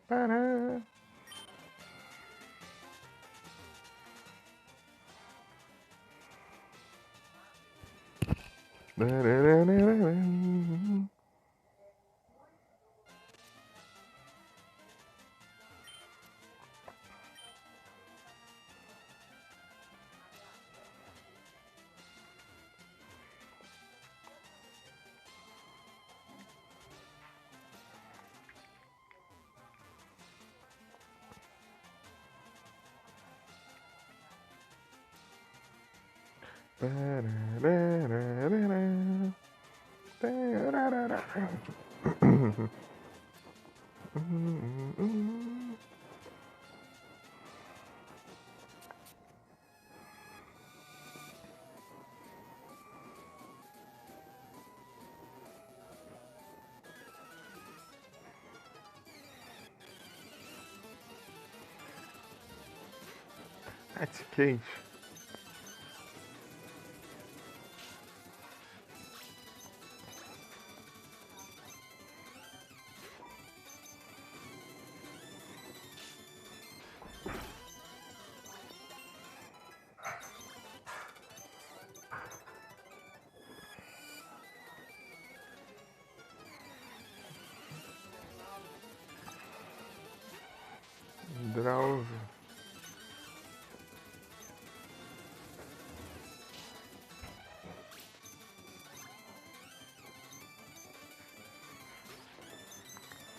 Pará. That's quente. Drowsy.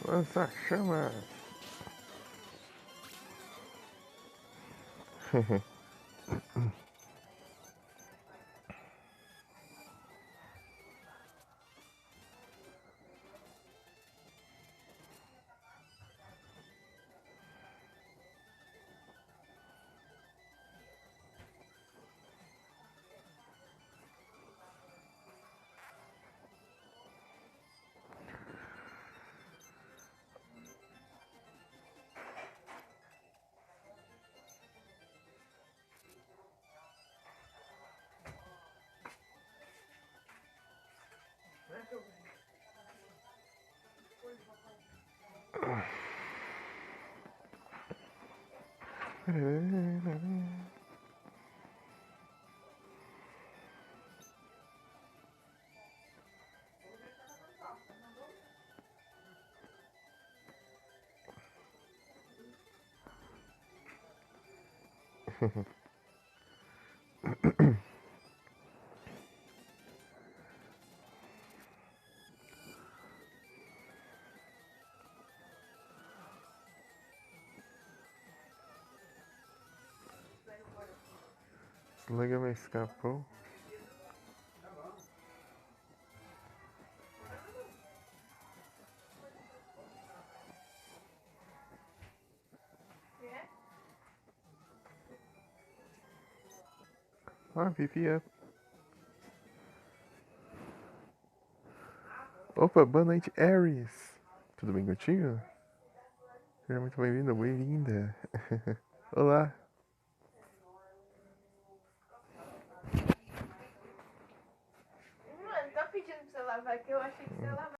Lança chamas. Slugger me escapou. Ah, pipi up. Opa, boa noite, Ares. Tudo bem contigo? Seja muito bem-vindo, bem-vinda. Olá. Mano, tá pedindo pra você lavar que eu achei que você ia lavar.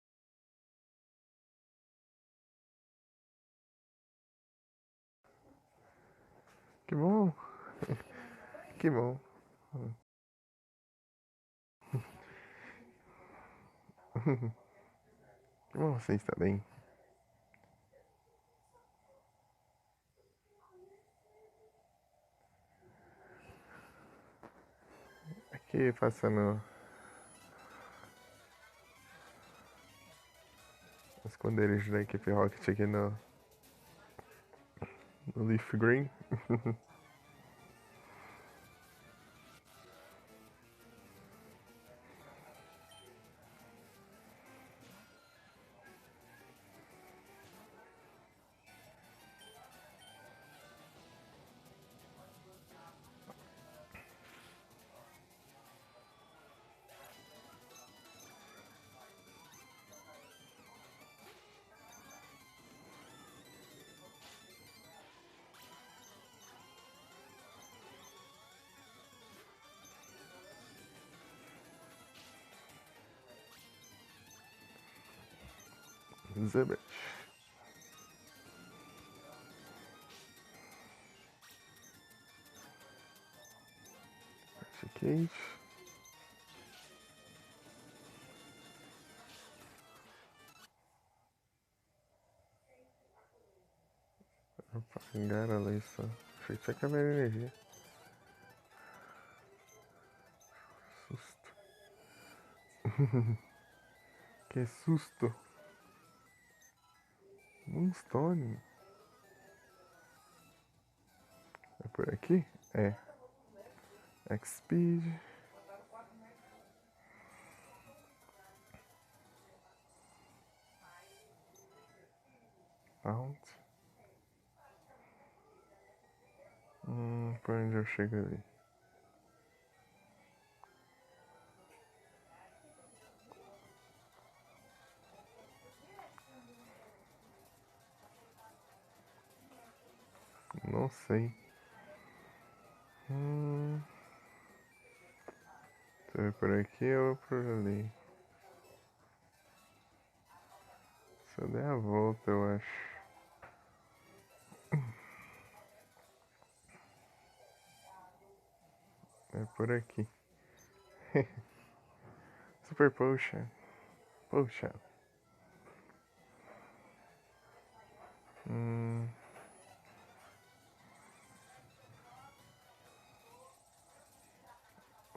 Que bom. Que bom. Que bom você está bem. Aqui passando os esconderijos da equipe Rocket aqui no Leaf Green. Zebet. Kate. Apagar a luz só. Achei que tinha acabado a energia. Susto. Que susto. Moonstone. É por aqui? É. X-Speed. Out. Por onde eu chego ali? Não sei. Se eu ir por aqui ou por ali? Se eu der a volta, eu acho. É por aqui. Super Potion. Potion.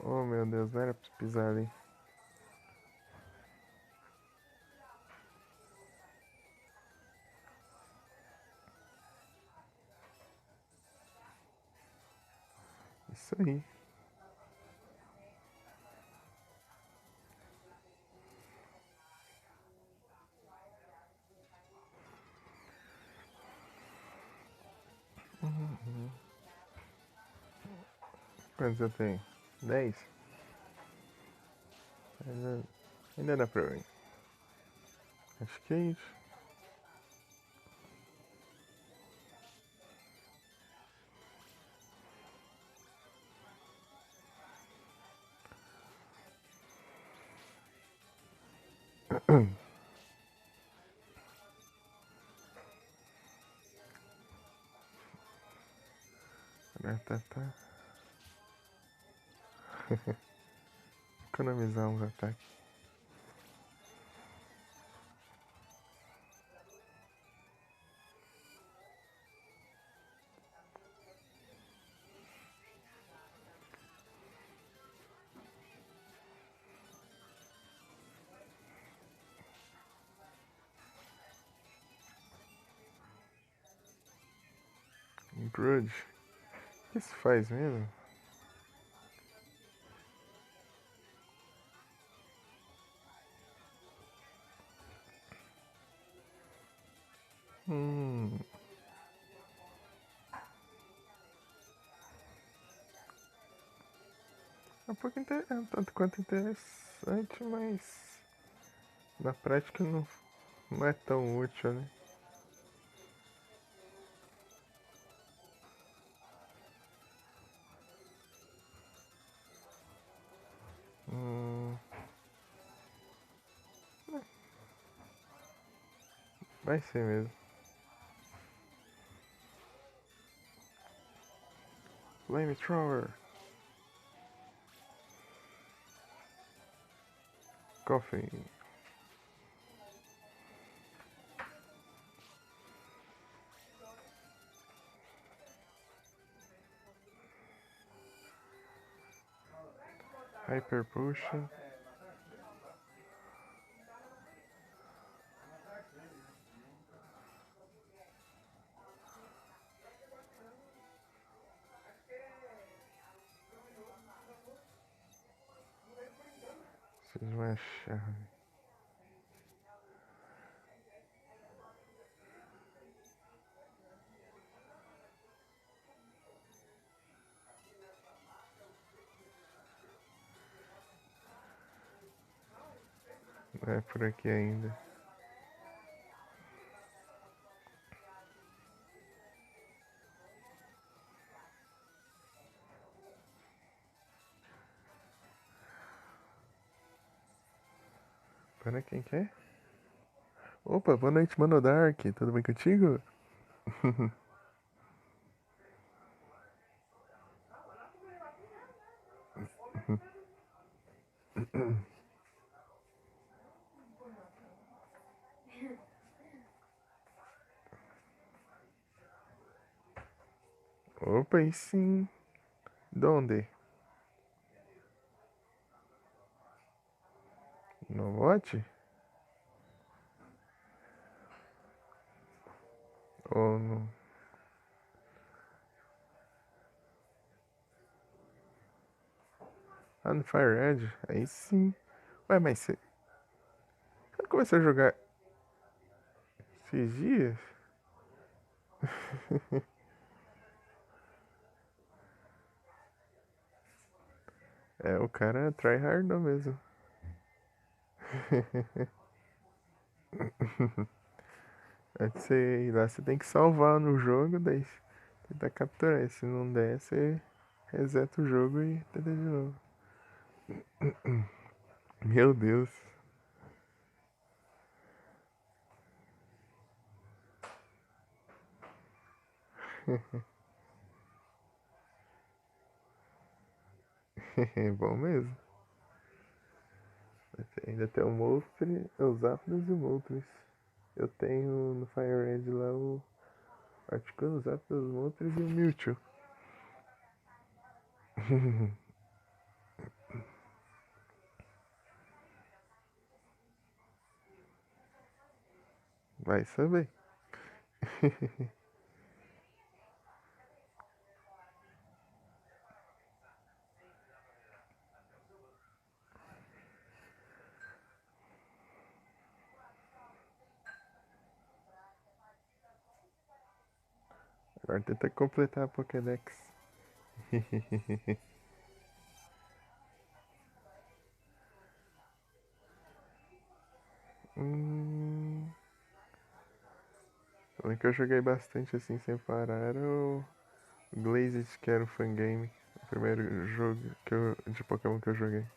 Oh meu Deus, não era pra pisar ali. Isso aí. Quantos eu tenho? 10? Ainda dá pra ir. Acho que é isso. Tá. Economizar uns ataques. Grudge. O que isso faz mesmo? É um pouco tanto quanto interessante, mas na prática não é tão útil, né? Vai ser mesmo. Flamethrower. Coffee. Hyper Potion. Preciso de uma chave. Não é por aqui ainda. Para quem quer? Opa, boa noite, Mano Dark. Tudo bem contigo? Opa, e sim. Donde? No bote? Ou no... Ah, no Fire Red? Aí sim. Ué, mas você começou a jogar esses dias? É, o cara tryhardou mesmo. Antes de você ir lá, você tem que salvar no jogo, daí tentar capturar. E se não der, você reseta o jogo e tenta de novo. Meu Deus. É bom mesmo. Ainda tem o Moltres, os Zapdos e o Moltres. Eu tenho no Fire Red lá o Articuno, Zapdos, Moltres e o Mewtwo. Vai saber. Agora tenta completar a Pokédex. hum, o que eu joguei bastante assim sem parar era o Glazed, que era o fangame. O primeiro jogo de Pokémon que eu joguei.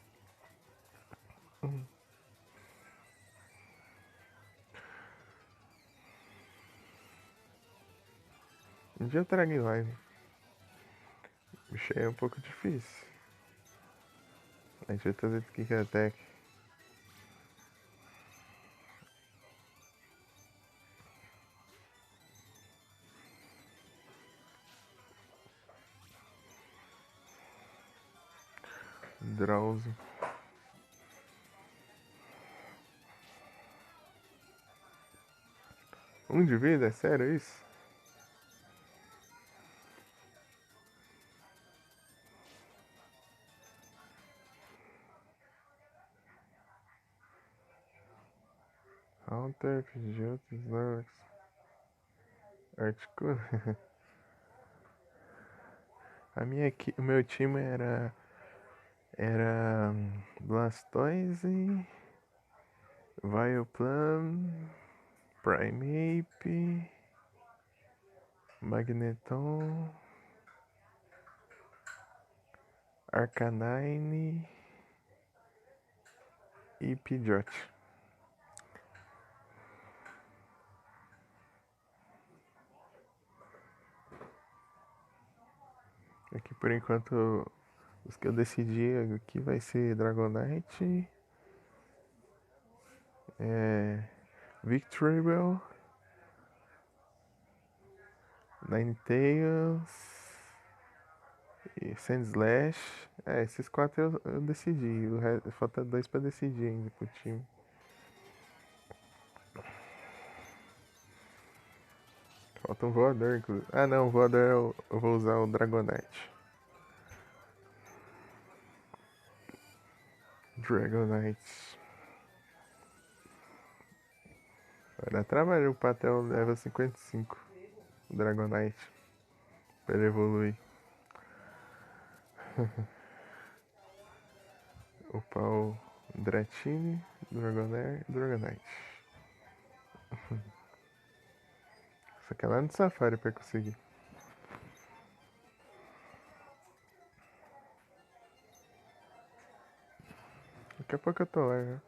Um dia eu trago em live. Bicho é um pouco difícil. A gente vai trazer Kick Attack. Drowsy. Um de vida? É sério isso? Alter, Pidgeot, Snorlax, Articuno. O meu time era Blastoise, Vileplume, Primeape, Magneton, Arcanine e Pidgeot. Aqui por enquanto os que eu decidi aqui vai ser Dragonite, Victreebel, Ninetales e Sandslash. Esses quatro eu decidi. Falta dois pra decidir ainda pro time. Falta um voador, inclusive. Ah não, o voador eu vou usar o Dragonite. Dragonite. Vai dar trabalho upar até o level 55. O Dragonite. Pra ele evoluir. Upar o Dratini, Dragonair e Dragonite. Só que é lá no Safari pra conseguir. Daqui a pouco eu tô lá já.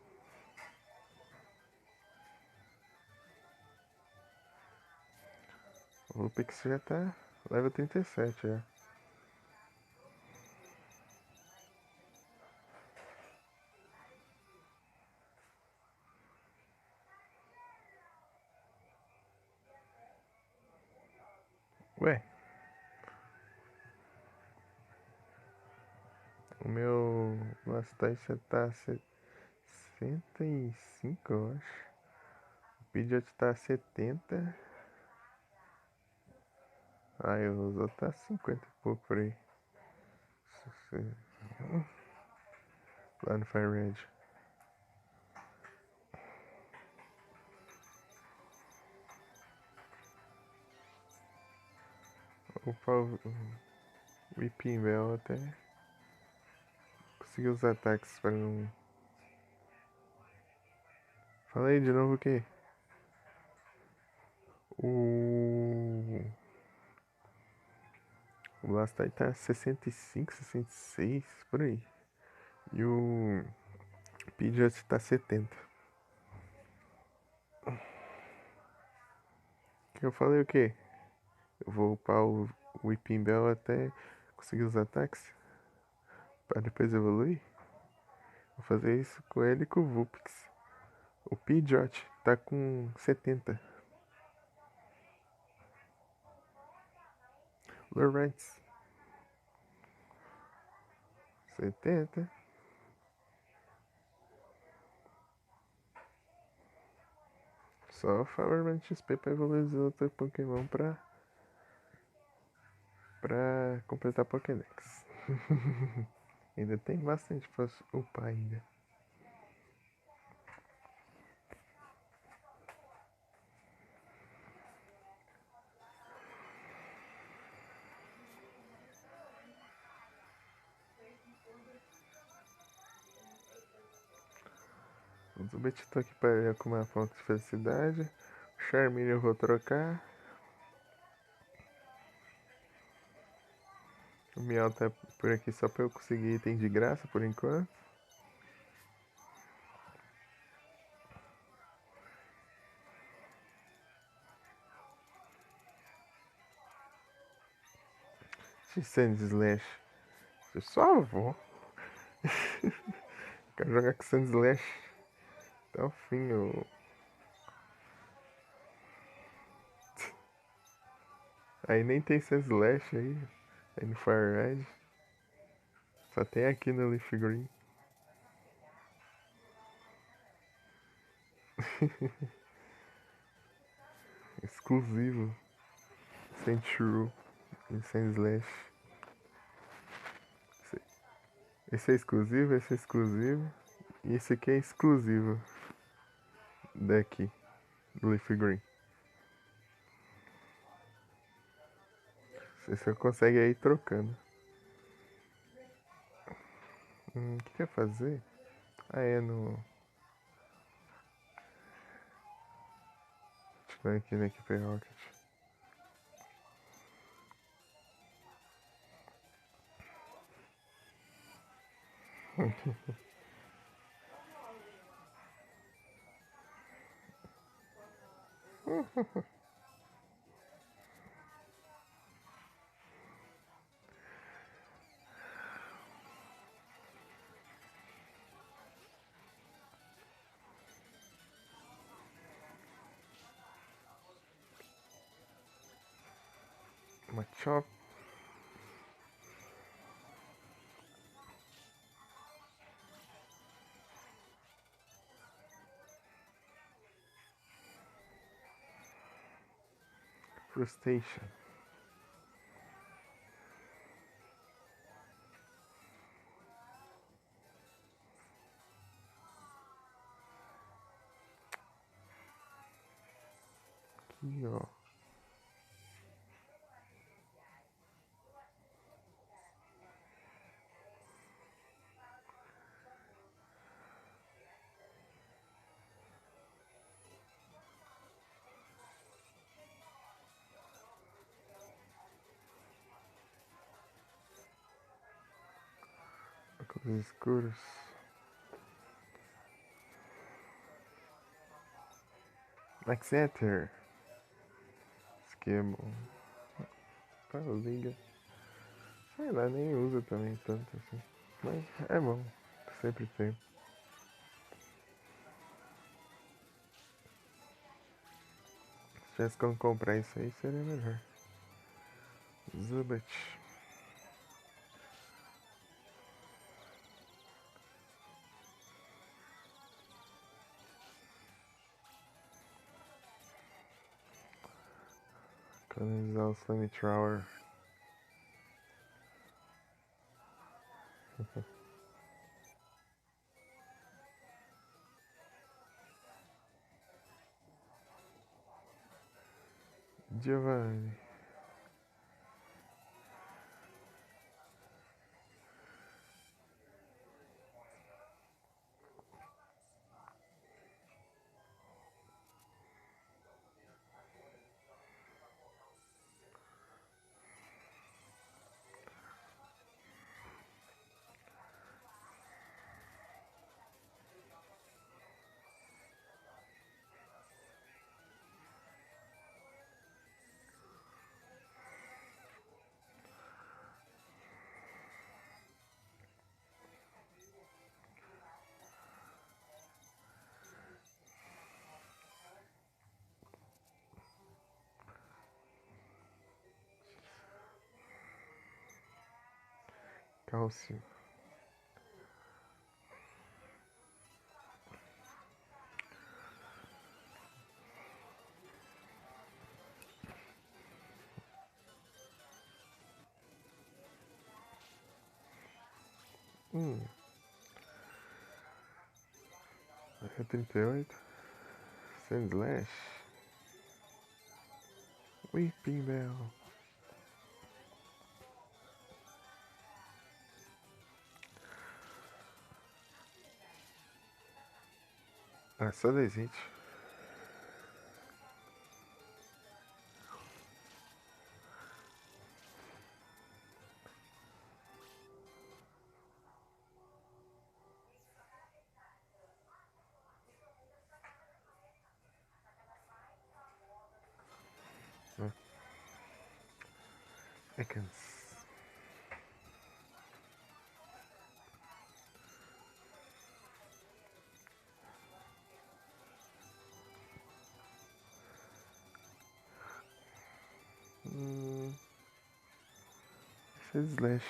O Vulpix já tá level 37 já. O meu Blastoise tá 65, eu acho. O Pidgeot tá 70. Ah, e os outros tá 50 e pouco por aí. Lá no Fire Red. O Whipping Bell até conseguiu os ataques para não. Falei de novo o quê? O. O Blastoise tá 65, 66, por aí. E o Pidgeot tá 70. Eu falei o quê? Eu vou upar o Whipping Bell até conseguir os ataques para depois evoluir. Vou fazer isso com ele e com o Vulpix. O Pidgeot tá com 70. Lawrence 70. Só Flowerman XP pra evoluir os outros Pokémon pra completar Pokédex. Ainda tem bastante pra upar ainda. O Zubat tô aqui pra com uma fonte de felicidade. O Charmeleon eu vou trocar. O Miau tá por aqui só pra eu conseguir item de graça por enquanto. Sand Slash. Eu só vou. Quero jogar com Sand Slash até o fim. Aí nem tem Sand Slash aí. Aí no Fire Red. Só tem aqui no Leaf Green. Exclusivo. Sandshrew e Sandslash. Esse é exclusivo, esse é exclusivo. E esse aqui é exclusivo. Daqui. Do Leaf Green. Você consegue aí trocando. O que quer fazer? Ah, é no. Deixa eu ver aqui na Equipe Rocket. Machop. Frustration. Aqui, ó. Óculos escuros. Maxeter. Esse aqui é bom. Liga. Sei lá, nem usa também tanto assim. Mas é bom. Sempre tem. Se tivesse como comprar isso aí, seria melhor. Zubat. Analisar o Flamethrower. Giovanni. Cálcio. É 38. Sandslash. Whipping Bell. Ah, só 10 hits. Ekans. Slash.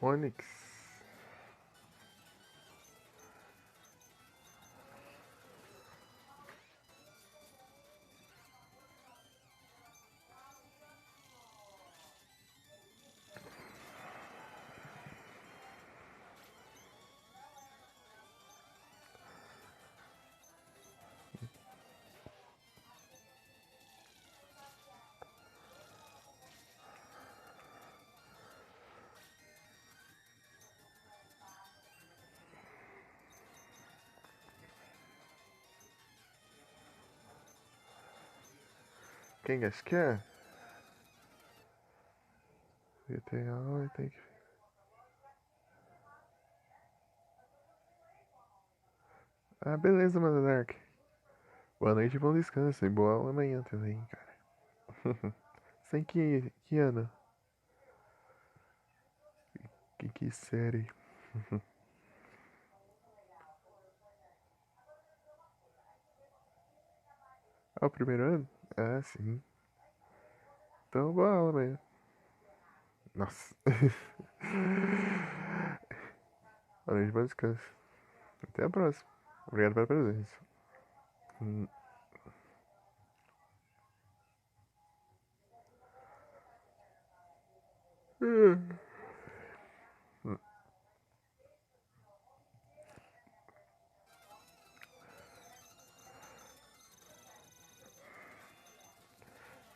Onix. Quem acha que é? GTA tem que. Ah, beleza, mano Dark. Boa noite e bom descanso. E boa amanhã também, cara. Sem que ano? Que série? Ah, o primeiro ano? Ah, sim. Então, boa aula amanhã. Nossa. Orange, bom descanso. Até a próxima. Obrigado pela presença. Hum. Hum.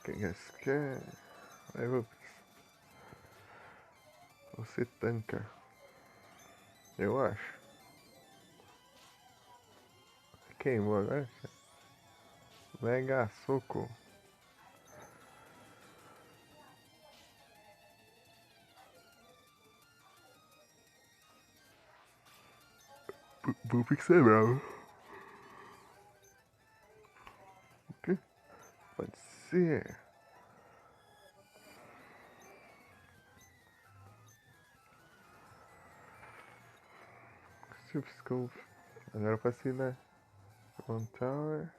Quem quer? Vai, Vupix. Você tanca. Eu acho. Queimou agora? Mega soco. Vupix é bravo. O quê? Pode ser. Subscope. Agora eu passei na One Tower.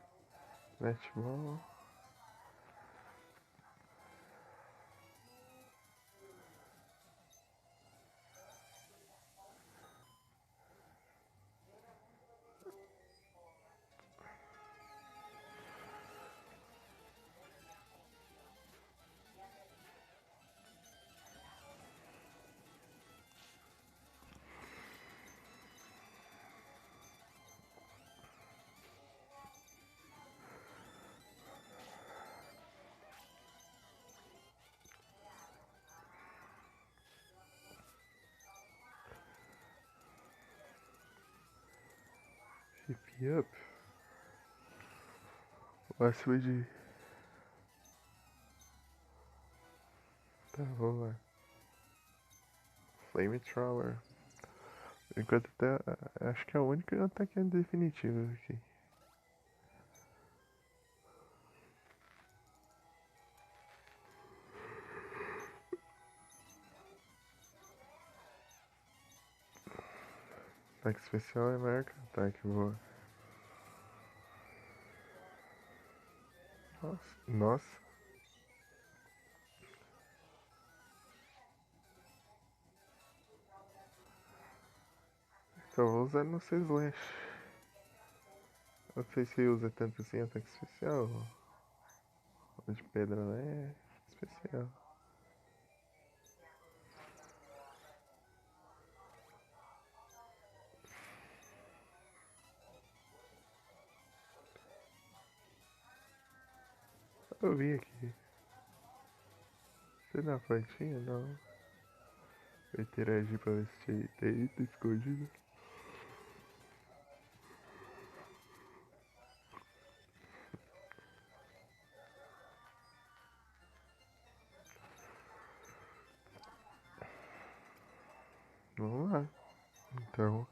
Netball. Hip up. Máximo de. Tá, vamos lá. Flamethrower. Enquanto até. Acho que é o único ataque definitivo aqui. Ataque especial é maior que ataque, boa. Nossa. Nossa. Então vou usar no seu slash. Não sei se usa tanto assim ataque especial. O de pedra é especial. Eu vi aqui. Você dá uma plantinha? Não. Eu interagi pra ver se tem item escondido. Vamos lá. Então.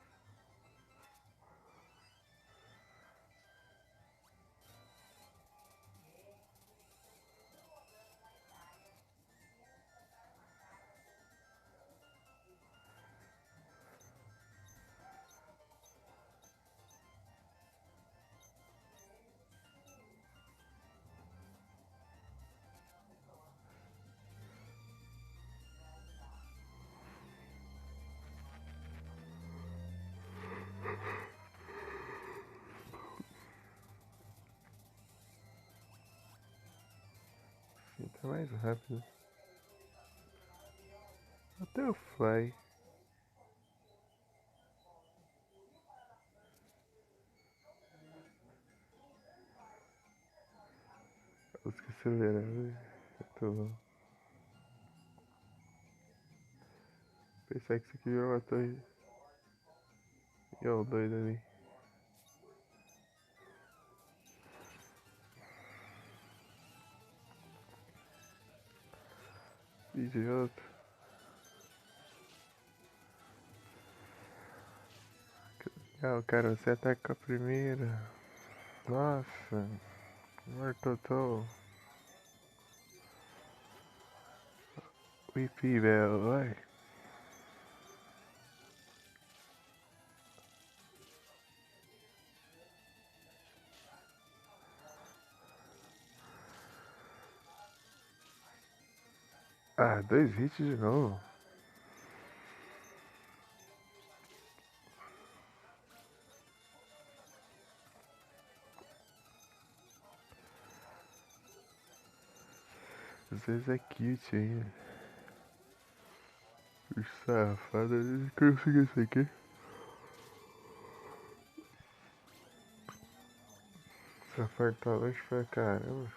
Assim tá mais rápido. Até o fly. Eu esqueci o verão. Tô. Pensar que isso aqui virou uma torre. E ó, o doido ali. Idiota. Ah, cara, você ataca a primeira. Nossa. Mortotô. Whip, velho. Vai. Ah, 2 hits de novo. Às vezes é cute ainda. Os safados, eles conseguem isso aqui. Safado tá longe pra caramba.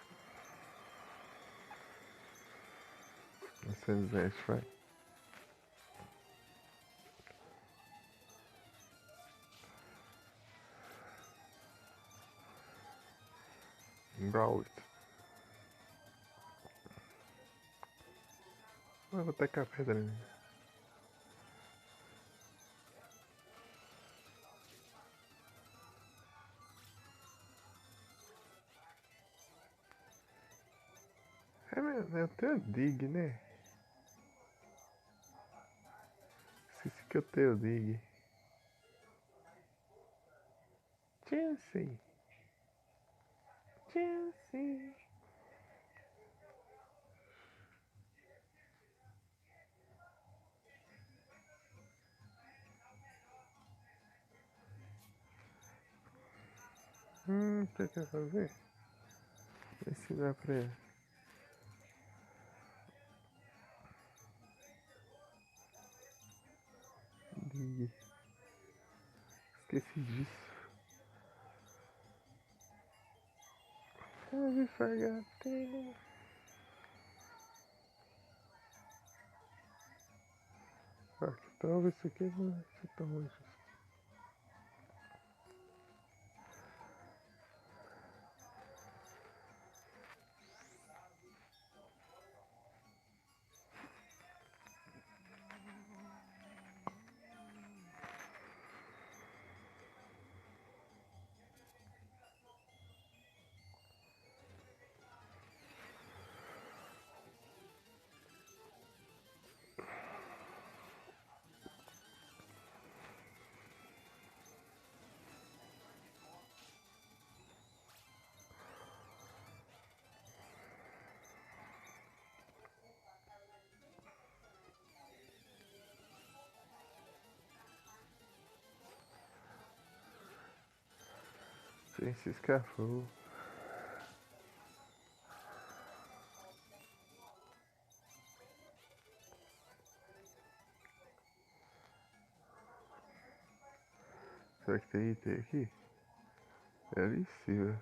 910, vai. Brawl. Ah, vou tacar a pedra nele. É mesmo, eu tenho dig, né? Esqueci que eu tenho dig. Chelsea. Chelsea. O que eu quero fazer? Vê se dá pra... Dig. Esqueci disso. Eu me forgatei. Ah, talvez isso aqui não vai ser tão longe. Francisco Afro. Será que tem item aqui? É ali em cima.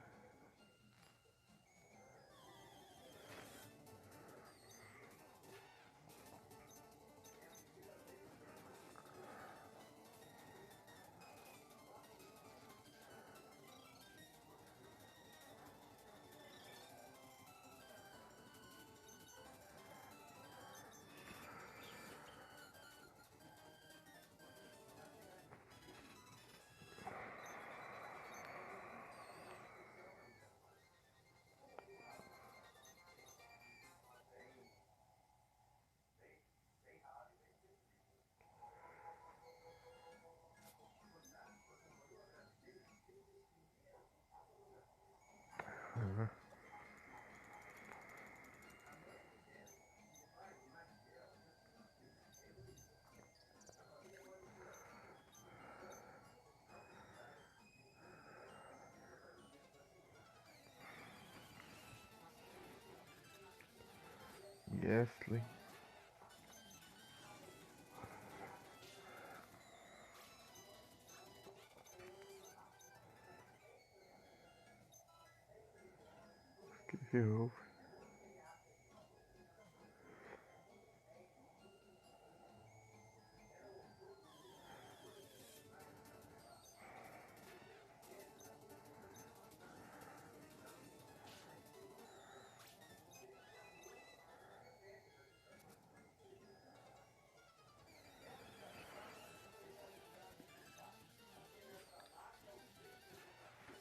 Uhum. Yesly. Que houve?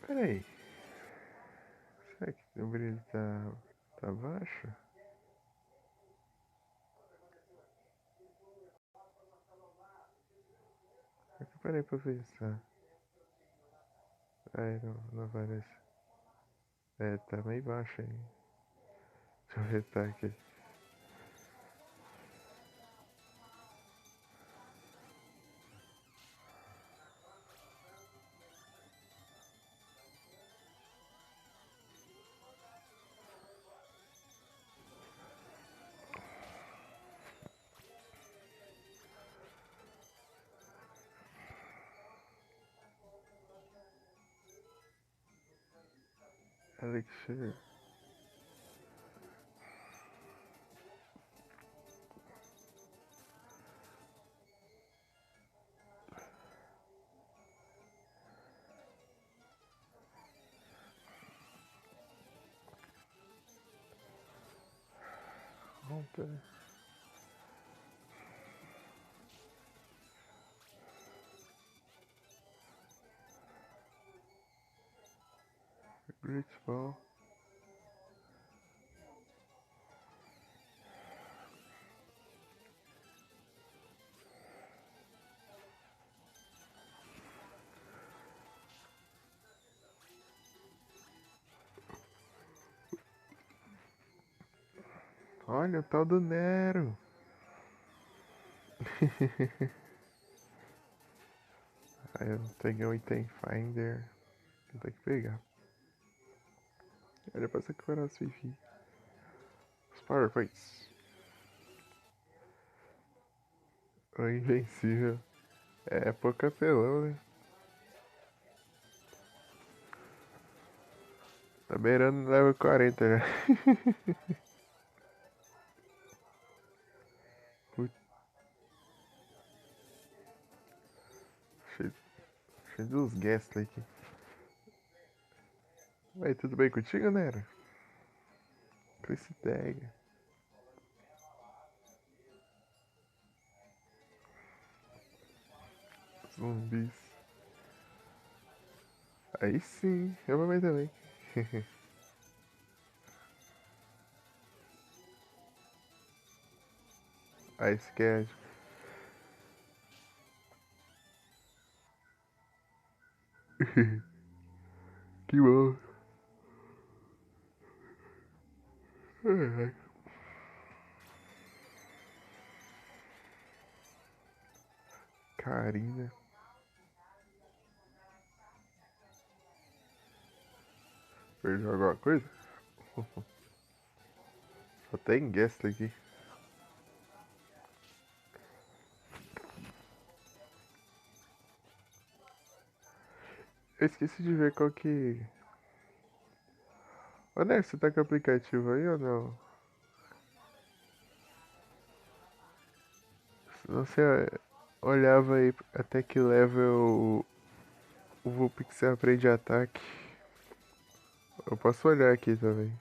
Peraí. Será que o brilho tá baixo? É que parei pra pensar. Ai, não aparece. É, tá meio baixo aí. Deixa eu ver, tá aqui. Elixir. Haunter. Great Ball. Olha o tal do Nero. Aí eu peguei o item Finder. Vou ter que pegar. Era pra separar as Fifi. Os Power Points. O Invencível. É pouco apelão, né? Tá beirando level 40 já. Putz, cheio, cheio dos guests aqui. Vai, tudo bem contigo, Nero? Chris Tag. Zumbis. Aí sim, eu vou ver também. Aí esquece. Que bom. Ai, ai. Karina. Perdeu alguma coisa? Só tem guest aqui. Eu esqueci de ver qual que. Ô, Nero, você tá com o aplicativo aí ou não? Se você olhava aí até que level o Vulpix aprende ataque. Eu posso olhar aqui também.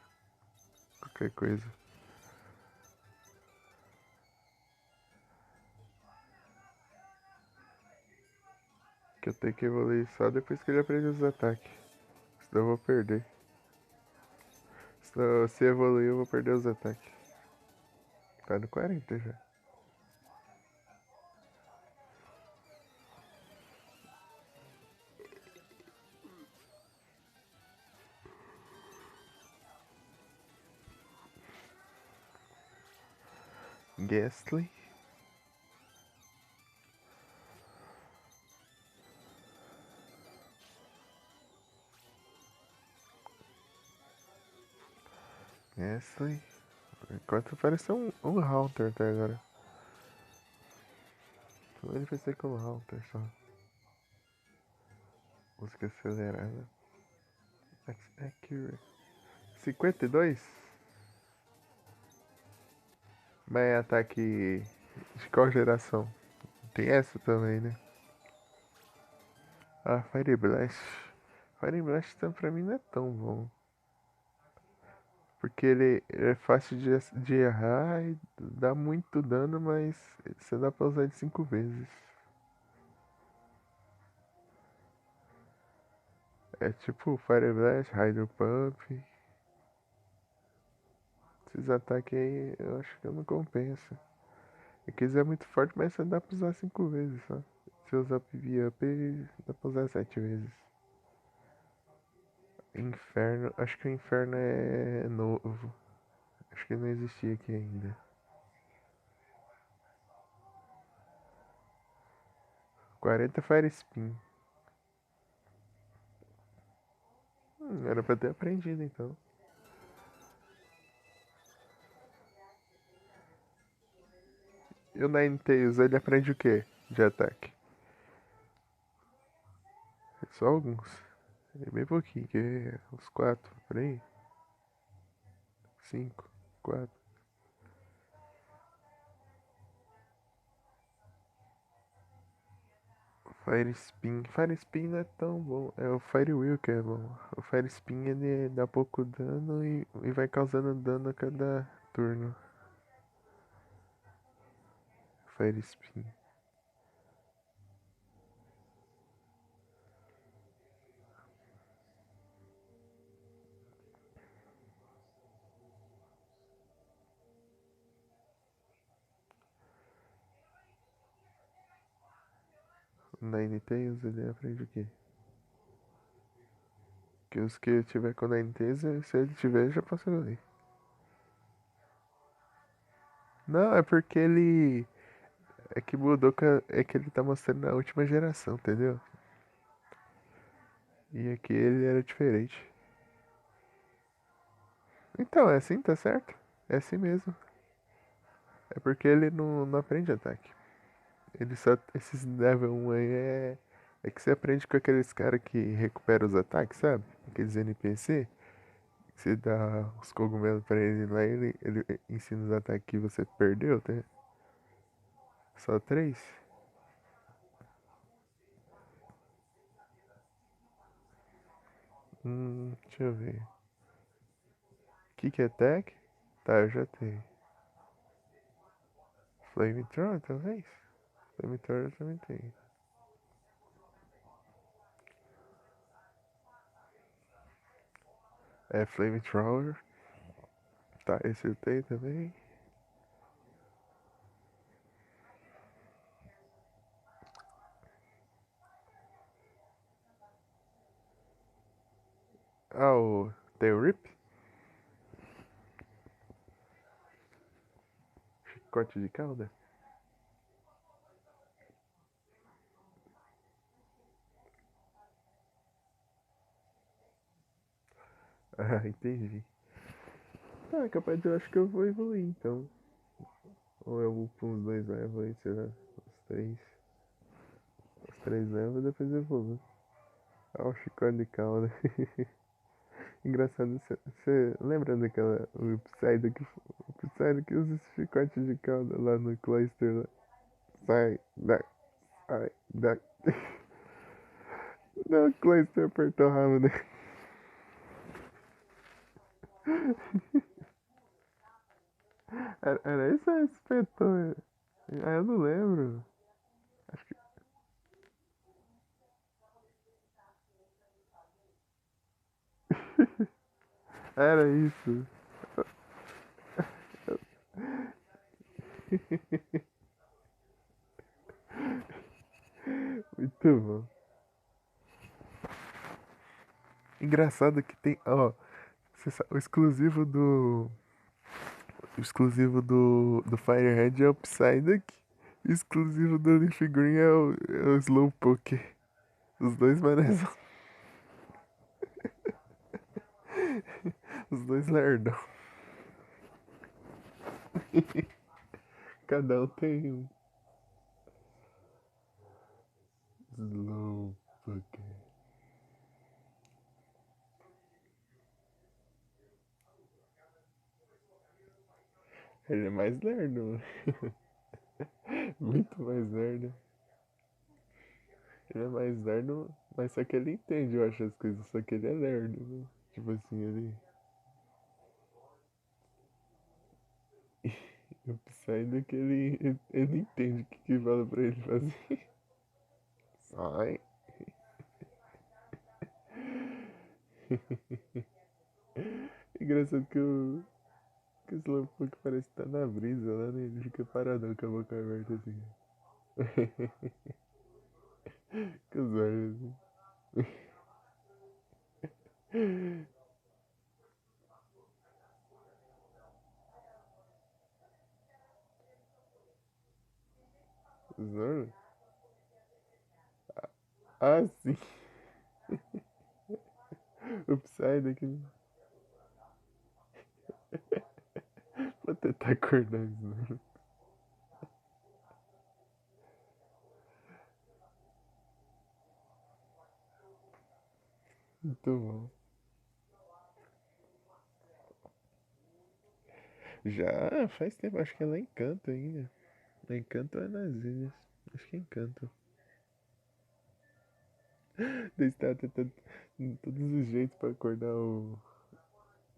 Qualquer coisa. Que eu tenho que evoluir só depois que ele aprende os ataques. Senão eu vou perder. Se evoluir eu vou perder os ataques. Tá no 40 já. Ghastly. Ghastly. Enquanto parece um Haunter até agora. Ele vai ser com o Haunter só. Música acelerada. Accurate. 52? Mas é ataque de qual geração? Tem essa também, né? Ah, Fire Blast. Fire Blast então, pra mim não é tão bom. Porque ele é fácil de errar e dá muito dano, mas você dá pra usar ele 5 vezes. É tipo Fire Blast, Hydro Pump. Esses ataques aí eu acho que não compensa. É que eles é muito forte, mas você dá pra usar 5 vezes só. Se usar PV Up, dá pra usar 7 vezes. Inferno, acho que o Inferno é novo. Acho que não existia aqui ainda. 40 Fire Spin. Era pra ter aprendido então. E o Ninetales, ele aprende o quê de ataque? Só alguns. É bem pouquinho, que é uns 4, por aí. 5, 4. Fire Spin. Fire Spin não é tão bom. É o Fire Wheel que é bom. O Fire Spin ele dá pouco dano e vai causando dano a cada turno. Fire Spin. Ninetales ele aprende o quê? Que os que eu tiver com Ninetales, se ele tiver, já passou ali. Não, é porque ele. É que mudou, é que ele tá mostrando a última geração, entendeu? E aqui ele era diferente. Então, é assim, tá certo? É assim mesmo. É porque ele não aprende ataque. Ele só. Esses level 1 aí é. É que você aprende com aqueles caras que recuperam os ataques, sabe? Aqueles NPC. Você dá os cogumelos pra ele lá e ele ensina os ataques que você perdeu, tá? Só 3? Deixa eu ver. Kick Attack? Tá, eu já tenho. Flamethrower, talvez? Flamethrower eu também tenho. É, Flamethrower. Tá, esse eu tenho também. Ah, o Tail Rip? Corte de cauda? Ah, entendi. Ah, capaz de eu acho que eu vou evoluir então. Ou eu upo uns 2 levels aí, sei lá. Uns 3. Uns 3 levels depois eu evoluo. Ah, o chicote de cauda. Engraçado, você lembra daquela. O Psyduck que usa esse chicote de cauda lá no Cloister lá. Sai, daqui, sai, daqui. Não, o Cloister apertou o rabo dele. Era isso ou espetou? Ah, eu não lembro. Acho que. Era isso. Muito bom. Engraçado que tem. Ó, o exclusivo do. O exclusivo do Firehead é o Psyduck. E o exclusivo do Leaf Green é o Slowpoke. Os dois manezão. Os dois lerdão. Cada um tem um. Slowpoke. Ele é mais lerdo, mano. Muito mais lerdo. Ele é mais lerdo, mas só que ele entende, eu acho, as coisas. Só que ele é lerdo, né? Tipo assim, ele. O Psyduck, ele entende o que fala pra ele fazer. Sai. Engraçado que o Slowpoke parece que tá na brisa lá, né? Ele fica paradão com a boca aberta assim. Com os olhos assim. Zoro? Ah, sim. O Psyduck. Vou tentar acordar o Zoro. Muito bom. Já faz tempo, acho que é lá em Encanto ainda. Encanto é nas ilhas. Acho que é Encanto. Daí você tava tentando todos os jeitos pra acordar o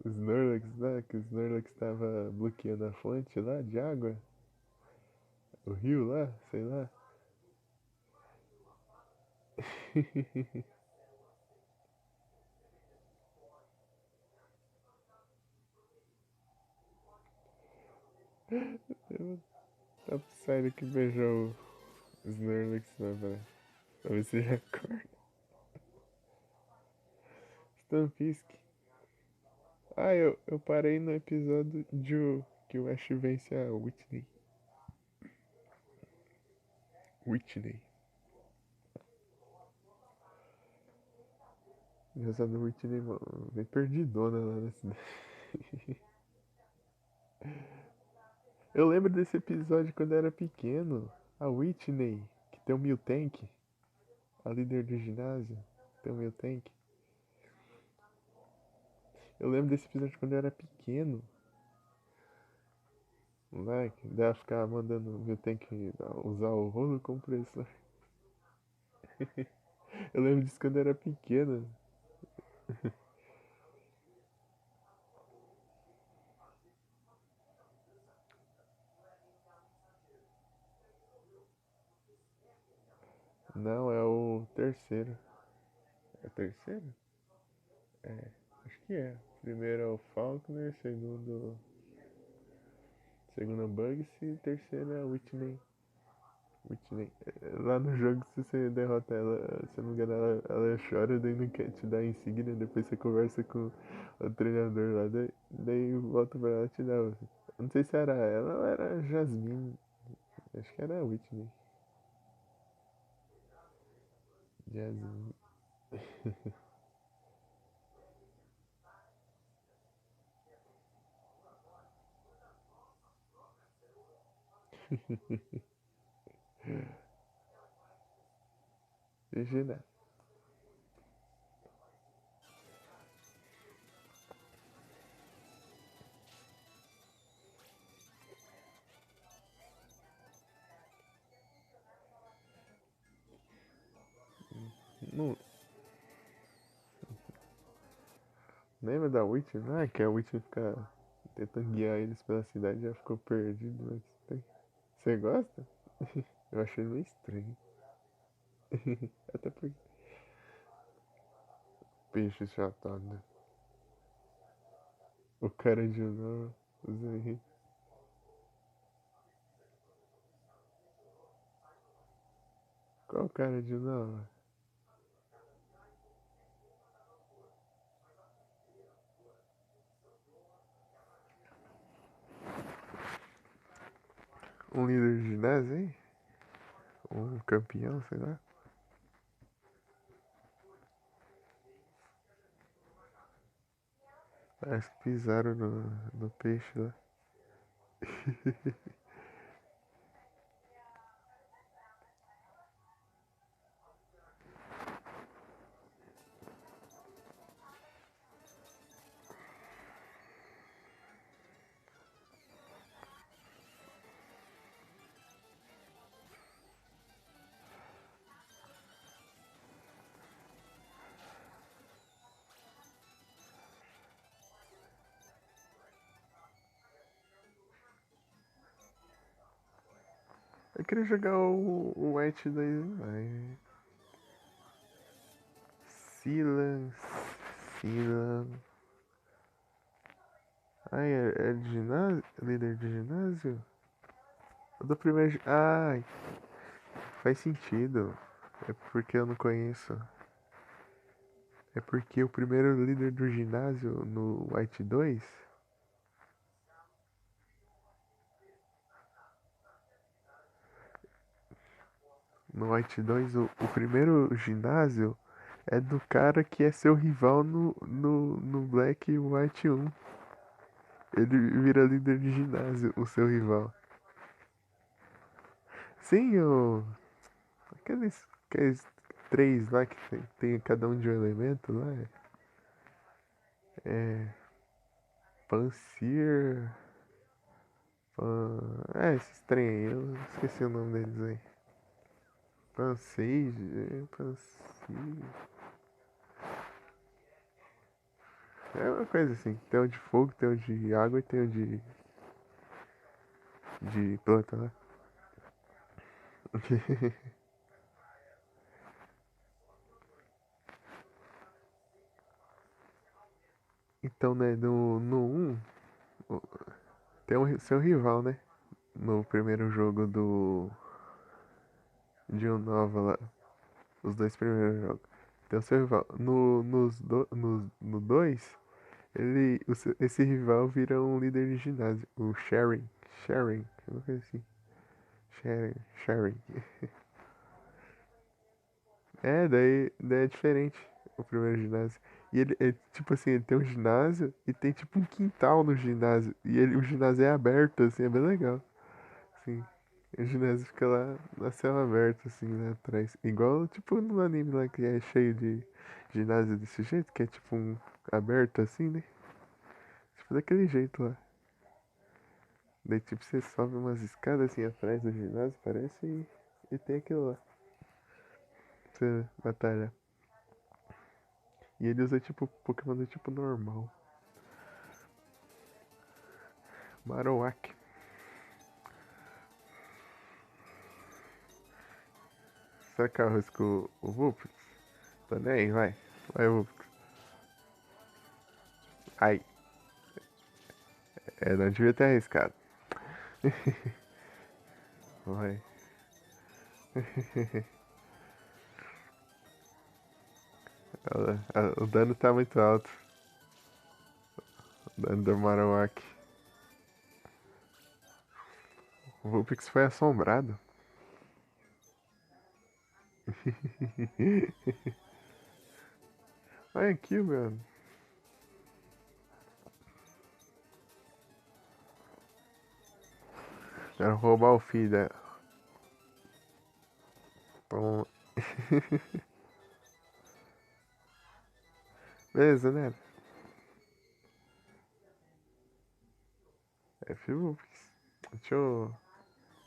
Snorlax lá, que o Snorlax tava bloqueando a fonte lá de água. O rio lá, sei lá. Eu tava sério que beijou o Snorlax lá pra ver se ele acorda. Stampisk. Ah, eu parei no episódio que o Ash vence a Whitney. Whitney. Engraçado, Whitney, mano, bem perdidona lá na cidade. Eu lembro desse episódio quando eu era pequeno. A Whitney, que tem o Miltank, a líder do ginásio, tem o Miltank. Eu lembro desse episódio quando eu era pequeno. Lá, que dela ficar mandando o Miltank usar o rolo compressor. Eu lembro disso quando eu era pequeno. Não, é o terceiro. É o terceiro? É, acho que é. Primeiro é o Falconer, segundo é o Bugs e terceiro é a Whitney. Whitney. Lá no jogo, se você derrota ela, se eu não me engano, ela chora, daí não quer te dar a insígnia, depois você conversa com o treinador lá, daí volta pra ela e te dá. Eu não sei se era ela ou era a Jasmine. Acho que era a Whitney. Jasmine. Imagina. Não lembra da Whitney? Ah, que a Whitney fica tentando guiar eles pela cidade, já ficou perdido. Você gosta? Eu achei meio estranho. Até porque peixe chatado. O cara de novo. Qual cara de novo? Um líder de ginásio, hein? Um campeão, sei lá. Acho que pisaram no peixe lá. Eu queria jogar o White 2 mas... Silan. Silan. Ai, é de ginásio? Líder de ginásio? O do primeiro. Ai, faz sentido. É porque eu não conheço. É porque o primeiro líder do ginásio no White 2. No White 2, o primeiro ginásio é do cara que é seu rival no Black e White 1. Ele vira líder de ginásio, o seu rival. Sim, o. Aqueles três lá que tem cada um de um elemento lá. É. Pansir. Esses trem aí, eu esqueci o nome deles aí. Pansage. Pansir. É uma coisa assim. Tem o de fogo, tem o de água e tem o de planta lá. Então, né, no 1, tem um seu rival, né? No primeiro jogo de um Nova lá. Os dois primeiros jogos. Tem o seu rival. No 2, esse rival vira um líder de ginásio. O Sharing. Sharing. Uma coisa assim. Sharing. Sharing. Daí é diferente o primeiro ginásio. E ele é tipo assim, ele tem um ginásio e tem tipo um quintal no ginásio. E o ginásio é aberto, assim, é bem legal. Assim, o ginásio fica lá na céu aberto, assim, lá atrás. Igual tipo no anime lá que é cheio de ginásio desse jeito, que é tipo um aberto assim, né? Tipo daquele jeito lá. Daí tipo você sobe umas escadas assim atrás do ginásio, parece, e tem aquilo lá. Pra você batalhar. E ele usa tipo Pokémon do tipo normal. Marowak. Será que eu arrisco o Vulpix? Tô nem aí, vai. Vai, Vulpix. Ai, não devia ter arriscado. Vai. O dano tá muito alto. O dano do Marowak. O Vulpix foi assombrado. Olha aqui, mano. Quero roubar o filho dela. Toma. Beleza, né? Vulpix. Deixa eu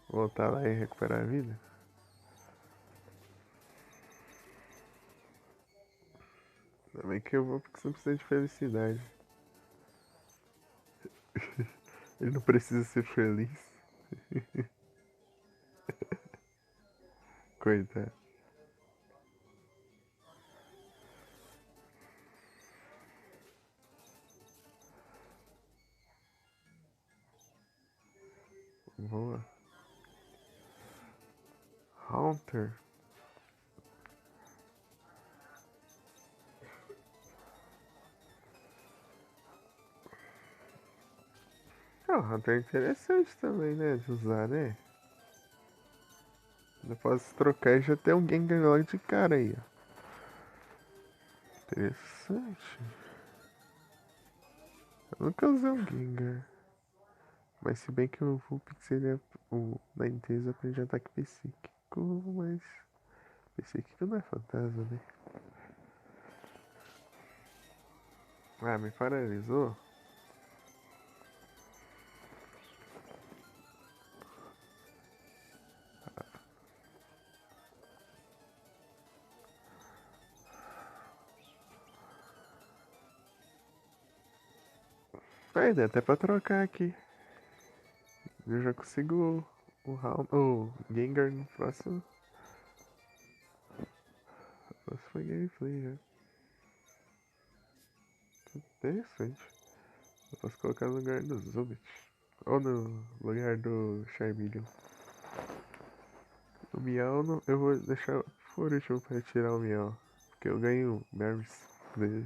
voltar lá e recuperar a vida. Também que eu vou porque você precisa de felicidade. Ele não precisa ser feliz. Coitado. Boa. Haunter. O Hunter é interessante também, né? De usar, né? Eu posso trocar e já tem um Gengar logo de cara aí, ó. Interessante. Eu nunca usei um Gengar. Mas se bem que o Vulpix, ele é da Nintendo aprende ataque psíquico, mas psíquico não é fantasma, né? Ah, me paralisou? Aí, dá até pra trocar aqui. Eu já consigo o Gengar no próximo gameplay já. Interessante. Eu posso colocar no lugar do Zubat. Ou no lugar do Charmeleon. O Miau eu vou deixar por último pra tirar o Miau. Porque eu ganho Berries dele.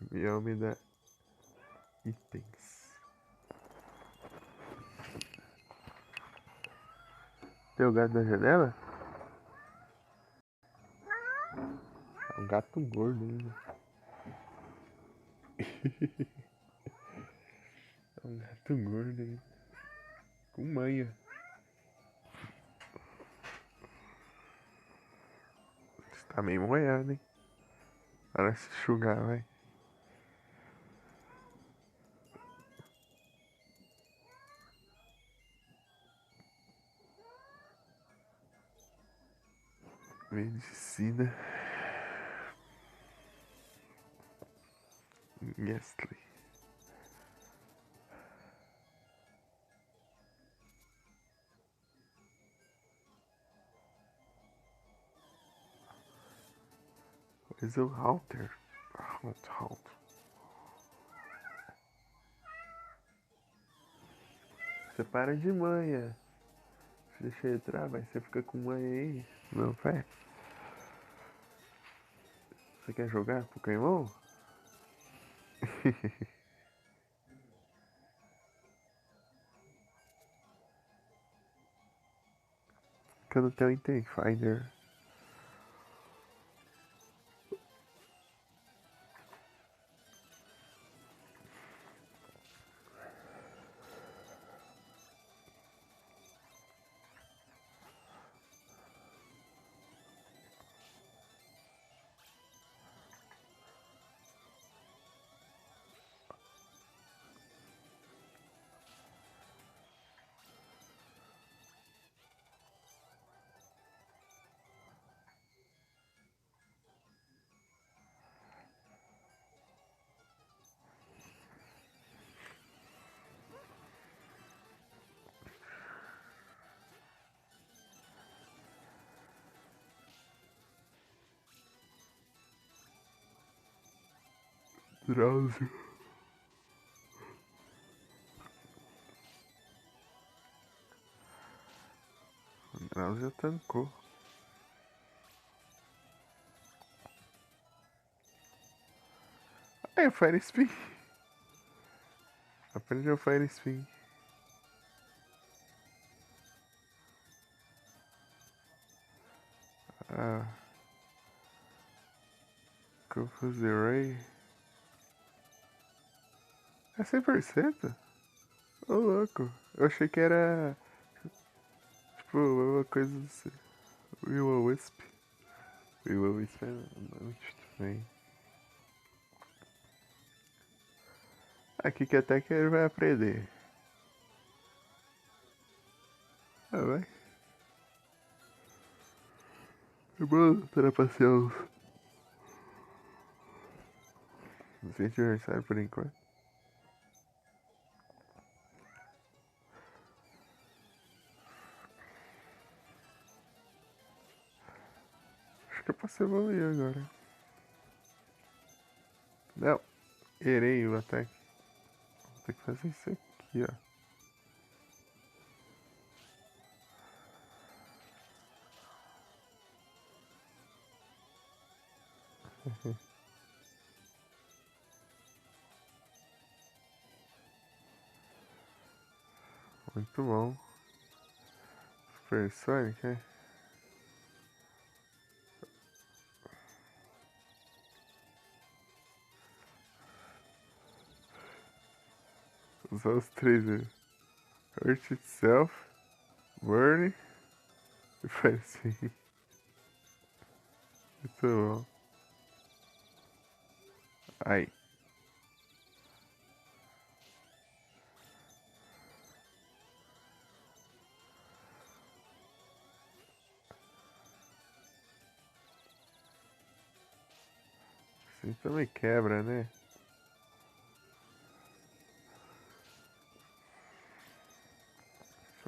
O Miau me dá itens. Tem o gato da janela? É um gato gordo ainda. É um gato gordo ainda. Com manha. Tá meio moendo, hein? Para se enxugar, vai. Medicina. Nestle. Mas o Halter. Halter. Você para de manha. Deixa eu entrar, vai. Você fica com manha aí. Não, vai. Você quer jogar Pokémon? Que eu não tenho Item Finder. Drauzio. Drauzio tancou. Aí, o Fire Spin. Aprendeu o Fire Spin. Ah. Confuse Ray. É 100%? Ô, louco. Eu achei que era, tipo, a mesma coisa do Will-O-Wisp. Will-O-Wisp é muito estranho. Aqui que até que ele vai aprender. Ah, vai. É bom trapacear os aniversário por enquanto. Acho que eu posso evoluir agora. Não. Errei o ataque. Vou ter que fazer isso aqui, ó. Muito bom. Super Sonic, né? Usar os três, né? Hurt Itself, Burn e faz assim. Muito bom. Aí. Assim também quebra, né?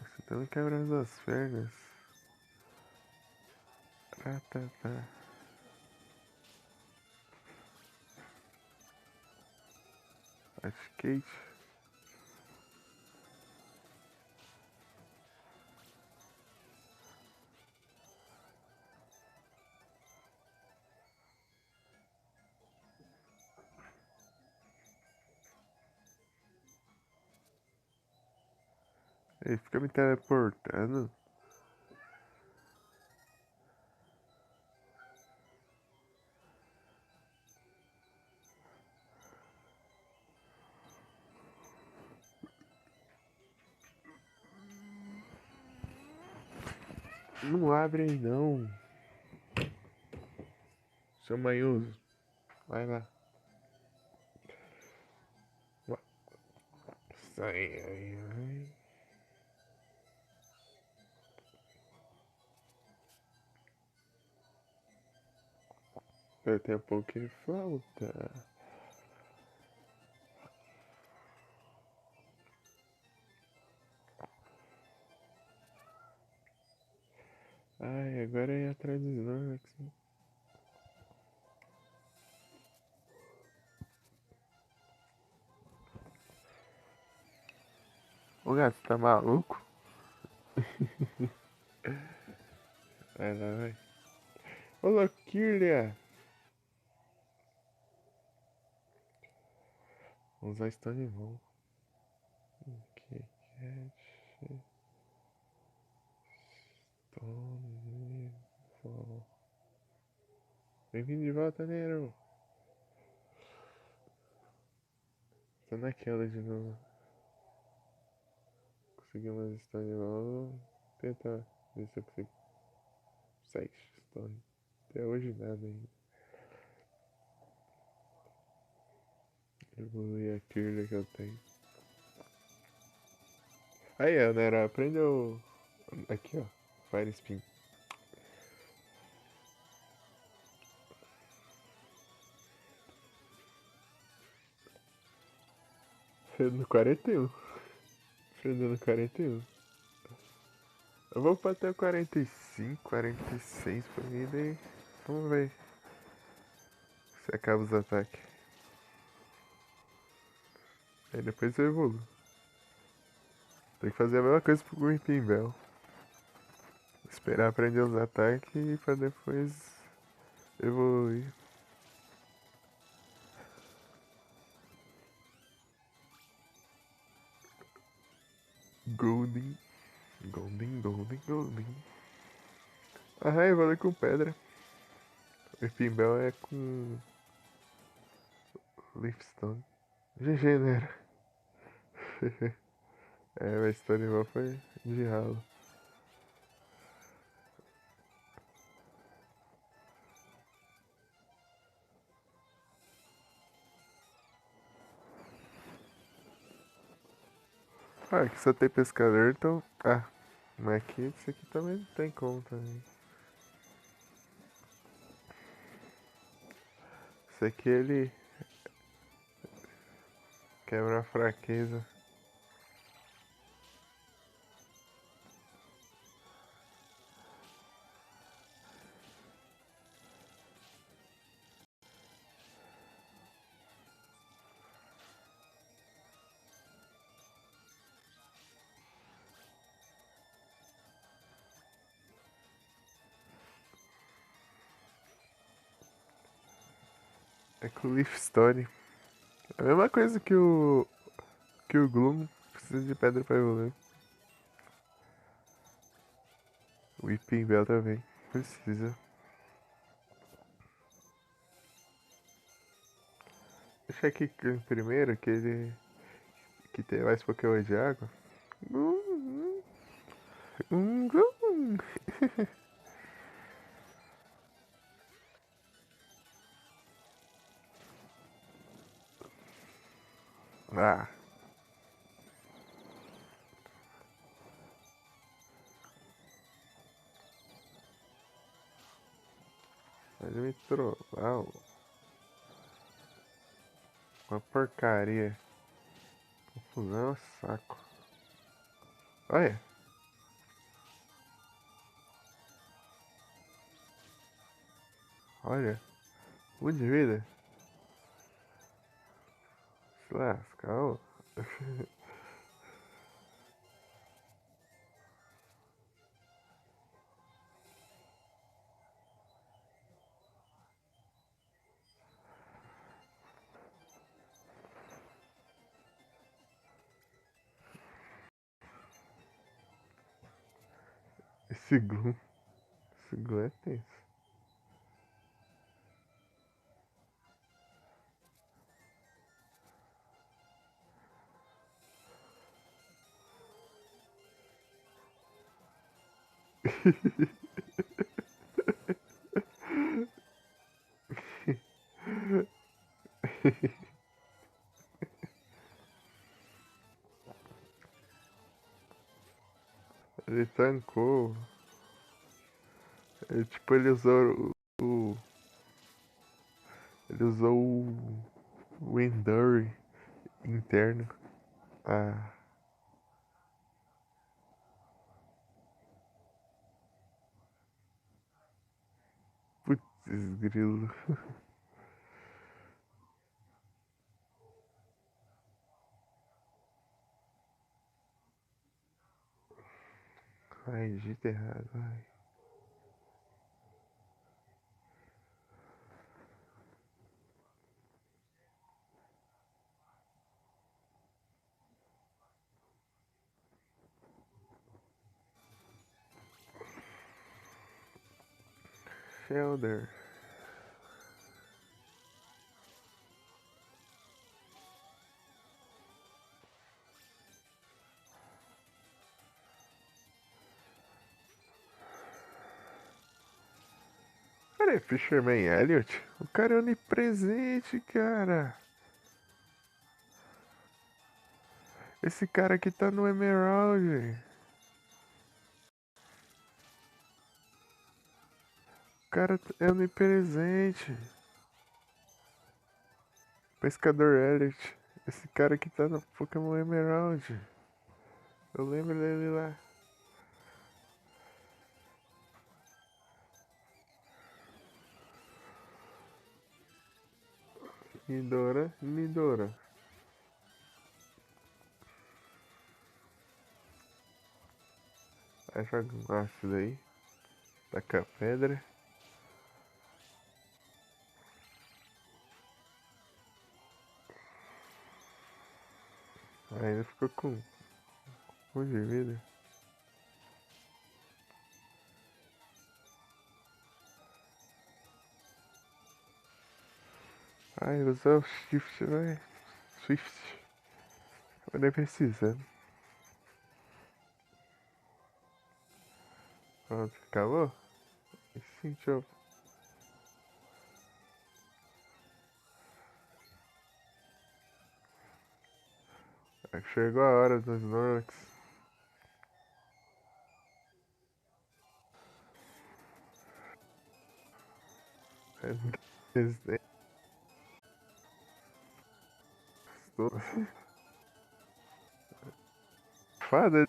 Assim também quebra as duas pernas. Ah, tá. A skate. Ele fica me teleportando. Não abre aí não. Seu manhoso. Vai lá. Sai, ai, ai. Eu tenho pouco que falta. Ai, agora é ir atrás dos Snorlax. Ô gato, tá maluco? Vai lá, vai. Ô Loquilha! Vamos usar Stone Ball. Ok, Cat. Stone Ball. Bem-vindo de volta, Nero. Tô naquela de novo. Consegui umas Stone Ball. Tenta ver se eu consigo. 6 Stone. Até hoje nada ainda. Evoluir a Kirlia que eu tenho. Aí, Nero, aprendeu. Aqui, ó. Fire Spin. No 41. Fredando 41. Eu vou pra até o 45, 46 por aí, daí. Vamos ver se acaba os ataques. Aí depois eu evoluo. Tem que fazer a mesma coisa pro Weeping Bell. Esperar aprender os ataques e pra depois evoluir. Golden. Golden, Golden, Golden. Ah, evolui com pedra. Weeping Bell é com Leafstone. GG, né? É, a história igual foi de ralo. Ah, aqui só tem pescador, então. Ah, mas aqui, esse aqui também não tem como também. Esse aqui ele quebra a fraqueza. É com o Leaf Story. É a mesma coisa que o Gloom precisa de pedra pra evoluir. O Weeping Bell também precisa. Deixa aqui primeiro que ele que tem mais Pokémon de água. Gloom. Ah, mas me trollar. Uma porcaria. Confusão, saco. Olha, olha. Um de vida. Se lasca, ó. Esse Gloom. Esse Gloom é tenso. tancou. Tipo, o- ele usou o Endure interno. Ah, putz, grilo. Ai, digita errado. Ai. Shelder. Cara, é Fisherman Elliott? O cara é onipresente, cara. Esse cara aqui tá no Emerald. O cara é onipresente. Pescador Elliott. Esse cara aqui tá no Pokémon Emerald. Eu lembro dele lá. Nidora, Nidora. Aí joga um ácido aí. Taca a pedra. Aí ele ficou com 1 de vida. Ai, usar o Shift, vai. Swift. Eu nem precisando. Pronto, acabou? E sim, deixa. Chegou a hora dos Snorlax. Fada